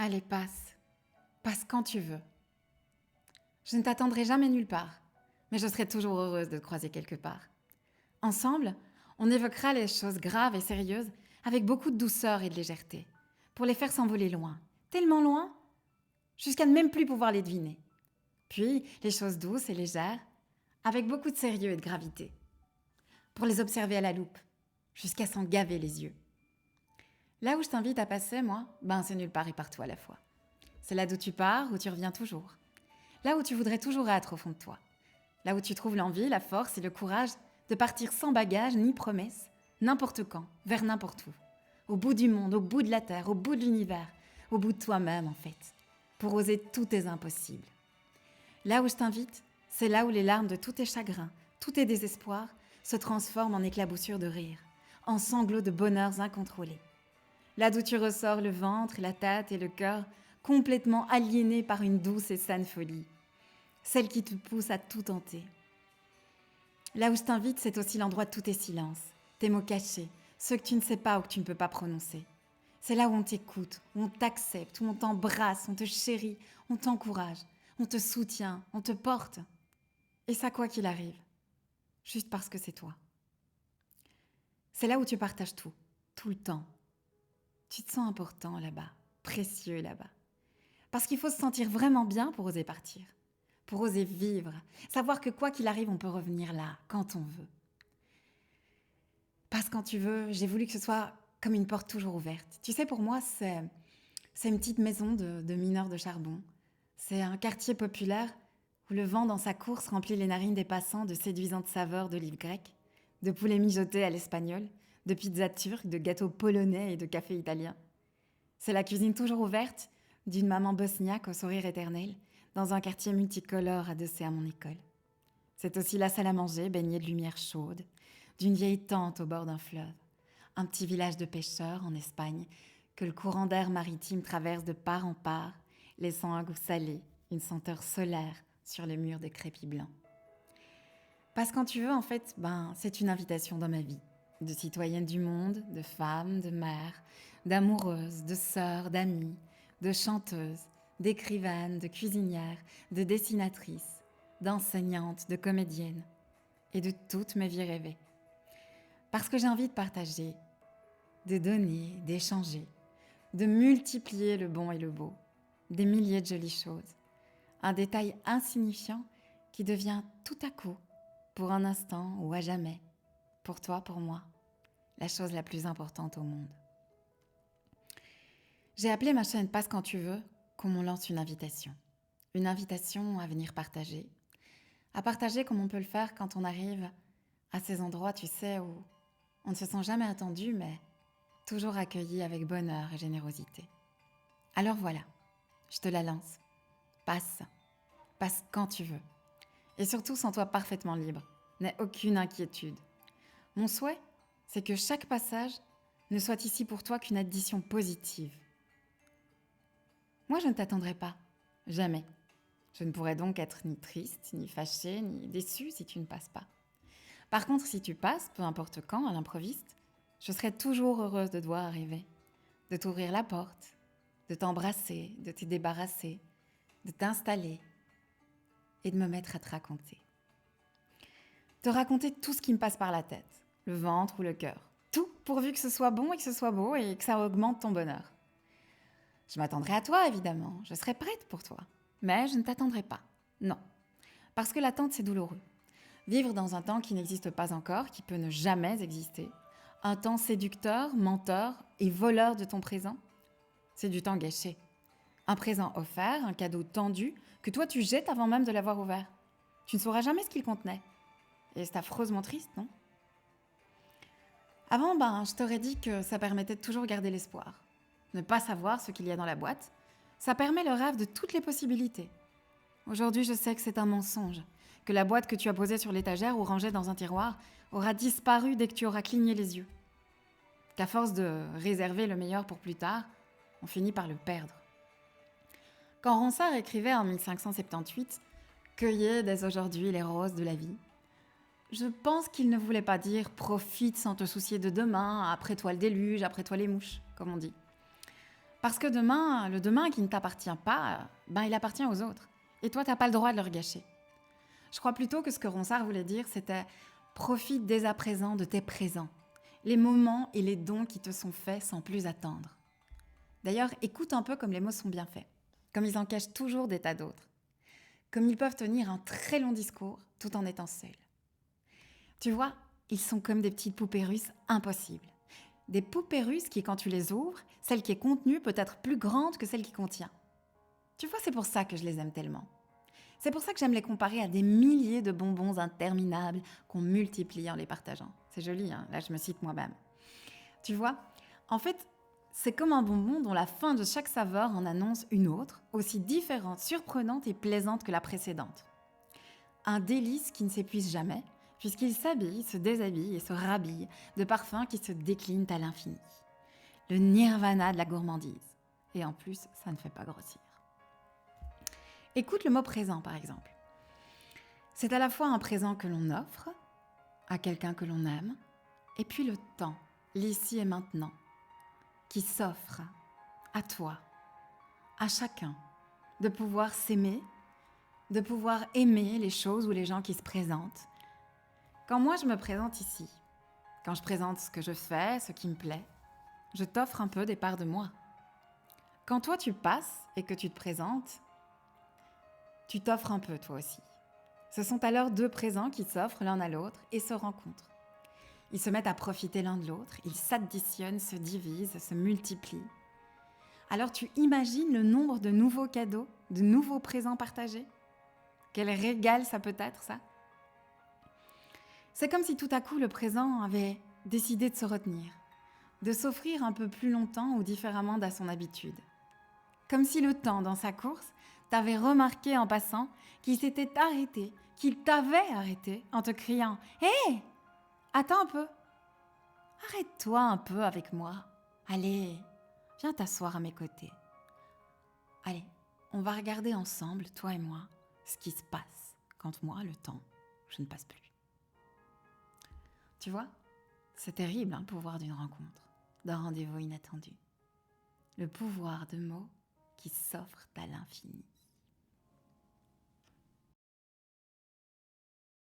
Allez, passe. Passe quand tu veux. Je ne t'attendrai jamais nulle part, mais je serai toujours heureuse de te croiser quelque part. Ensemble, on évoquera les choses graves et sérieuses avec beaucoup de douceur et de légèreté, pour les faire s'envoler loin, tellement loin, jusqu'à ne même plus pouvoir les deviner. Puis, les choses douces et légères, avec beaucoup de sérieux et de gravité, pour les observer à la loupe, jusqu'à s'en gaver les yeux. Là où je t'invite à passer, moi, c'est nulle part et partout à la fois. C'est là d'où tu pars, où tu reviens toujours. Là où tu voudrais toujours être au fond de toi. Là où tu trouves l'envie, la force et le courage de partir sans bagage ni promesse, n'importe quand, vers n'importe où. Au bout du monde, au bout de la terre, au bout de l'univers, au bout de toi-même en fait, pour oser tous tes impossibles. Là où je t'invite, c'est là où les larmes de tous tes chagrins, tous tes désespoirs se transforment en éclaboussures de rire, en sanglots de bonheurs incontrôlés. Là d'où tu ressors le ventre, la tête et le cœur complètement aliénés par une douce et saine folie, celle qui te pousse à tout tenter. Là où je t'invite, c'est aussi l'endroit de tous tes silences, tes mots cachés, ceux que tu ne sais pas ou que tu ne peux pas prononcer. C'est là où on t'écoute, où on t'accepte, où on t'embrasse, on te chérit, on t'encourage, on te soutient, on te porte. Et ça quoi qu'il arrive, juste parce que c'est toi. C'est là où tu partages tout le temps. Tu te sens important là-bas, précieux là-bas. Parce qu'il faut se sentir vraiment bien pour oser partir, pour oser vivre, savoir que quoi qu'il arrive, on peut revenir là, quand on veut. Passe quand tu veux, j'ai voulu que ce soit comme une porte toujours ouverte. Tu sais, pour moi, c'est une petite maison de mineurs de charbon. C'est un quartier populaire où le vent dans sa course remplit les narines des passants de séduisantes saveurs d'olives grecques, de poulet mijoté à l'espagnol, de pizzas turques, de gâteaux polonais et de café italien. C'est la cuisine toujours ouverte d'une maman bosniaque au sourire éternel, dans un quartier multicolore adossé à mon école. C'est aussi la salle à manger baignée de lumière chaude, d'une vieille tente au bord d'un fleuve, un petit village de pêcheurs en Espagne que le courant d'air maritime traverse de part en part, laissant un goût salé, une senteur solaire sur les murs de crépi blanc. Parce que quand tu veux, en fait, c'est une invitation dans ma vie, de citoyenne du monde, de femme, de mère, d'amoureuse, de sœur, d'amie, de chanteuse, d'écrivaine, de cuisinière, de dessinatrice, d'enseignante, de comédienne et de toutes mes vies rêvées. Parce que j'ai envie de partager, de donner, d'échanger, de multiplier le bon et le beau, des milliers de jolies choses. Un détail insignifiant qui devient tout à coup, pour un instant ou à jamais, pour toi, pour moi, la chose la plus importante au monde. J'ai appelé ma chaîne Passe quand tu veux, comme on lance une invitation. Une invitation à venir partager. À partager comme on peut le faire quand on arrive à ces endroits, tu sais, où on ne se sent jamais attendu, mais toujours accueilli avec bonheur et générosité. Alors voilà, je te la lance. Passe. Passe quand tu veux. Et surtout, sens-toi parfaitement libre. N'aie aucune inquiétude. Mon souhait, c'est que chaque passage ne soit ici pour toi qu'une addition positive. Moi, je ne t'attendrai pas. Jamais. Je ne pourrais donc être ni triste, ni fâchée, ni déçue si tu ne passes pas. Par contre, si tu passes, peu importe quand, à l'improviste, je serai toujours heureuse de te voir arriver, de t'ouvrir la porte, de t'embrasser, de te débarrasser, de t'installer et de me mettre à te raconter. Te raconter tout ce qui me passe par la tête, le ventre ou le cœur. Tout pourvu que ce soit bon et que ce soit beau et que ça augmente ton bonheur. Je m'attendrai à toi, évidemment. Je serai prête pour toi. Mais je ne t'attendrai pas. Non. Parce que l'attente, c'est douloureux. Vivre dans un temps qui n'existe pas encore, qui peut ne jamais exister, un temps séducteur, menteur et voleur de ton présent, c'est du temps gâché. Un présent offert, un cadeau tendu, que toi tu jettes avant même de l'avoir ouvert. Tu ne sauras jamais ce qu'il contenait. Et c'est affreusement triste, non ? Avant, je t'aurais dit que ça permettait de toujours garder l'espoir. Ne pas savoir ce qu'il y a dans la boîte, ça permet le rêve de toutes les possibilités. Aujourd'hui, je sais que c'est un mensonge, que la boîte que tu as posée sur l'étagère ou rangée dans un tiroir aura disparu dès que tu auras cligné les yeux. Qu'à force de réserver le meilleur pour plus tard, on finit par le perdre. Quand Ronsard écrivait en 1578 « Cueillez dès aujourd'hui les roses de la vie », je pense qu'il ne voulait pas dire « profite sans te soucier de demain, après toi le déluge, après toi les mouches », comme on dit. Parce que demain, le demain qui ne t'appartient pas, il appartient aux autres. Et toi, tu n'as pas le droit de le gâcher. Je crois plutôt que ce que Ronsard voulait dire, c'était « profite dès à présent de tes présents, les moments et les dons qui te sont faits sans plus attendre ». D'ailleurs, écoute un peu comme les mots sont bien faits, comme ils en cachent toujours des tas d'autres, comme ils peuvent tenir un très long discours tout en étant seuls. Tu vois, ils sont comme des petites poupées russes impossibles. Des poupées russes qui, quand tu les ouvres, celle qui est contenue peut être plus grande que celle qui contient. Tu vois, c'est pour ça que je les aime tellement. C'est pour ça que j'aime les comparer à des milliers de bonbons interminables qu'on multiplie en les partageant. C'est joli, hein? Là je me cite moi-même. Tu vois, en fait, c'est comme un bonbon dont la fin de chaque saveur en annonce une autre, aussi différente, surprenante et plaisante que la précédente. Un délice qui ne s'épuise jamais, puisqu'il s'habille, se déshabille et se rhabille de parfums qui se déclinent à l'infini. Le nirvana de la gourmandise. Et en plus, ça ne fait pas grossir. Écoute le mot présent, par exemple. C'est à la fois un présent que l'on offre à quelqu'un que l'on aime, et puis le temps, l'ici et maintenant, qui s'offre à toi, à chacun, de pouvoir s'aimer, de pouvoir aimer les choses ou les gens qui se présentent. Quand moi je me présente ici, quand je présente ce que je fais, ce qui me plaît, je t'offre un peu des parts de moi. Quand toi tu passes et que tu te présentes, tu t'offres un peu toi aussi. Ce sont alors deux présents qui s'offrent l'un à l'autre et se rencontrent. Ils se mettent à profiter l'un de l'autre, ils s'additionnent, se divisent, se multiplient. Alors tu imagines le nombre de nouveaux cadeaux, de nouveaux présents partagés? Quel régal ça peut être, ça? C'est comme si tout à coup le présent avait décidé de se retenir, de s'offrir un peu plus longtemps ou différemment d'à son habitude. Comme si le temps, dans sa course, t'avait remarqué en passant qu'il s'était arrêté, qu'il t'avait arrêté en te criant « Hé, attends un peu, arrête-toi un peu avec moi. Allez, viens t'asseoir à mes côtés. Allez, on va regarder ensemble, toi et moi, ce qui se passe quand moi, le temps, je ne passe plus. » Tu vois, c'est terrible le pouvoir d'une rencontre, d'un rendez-vous inattendu. Le pouvoir de mots qui s'offrent à l'infini.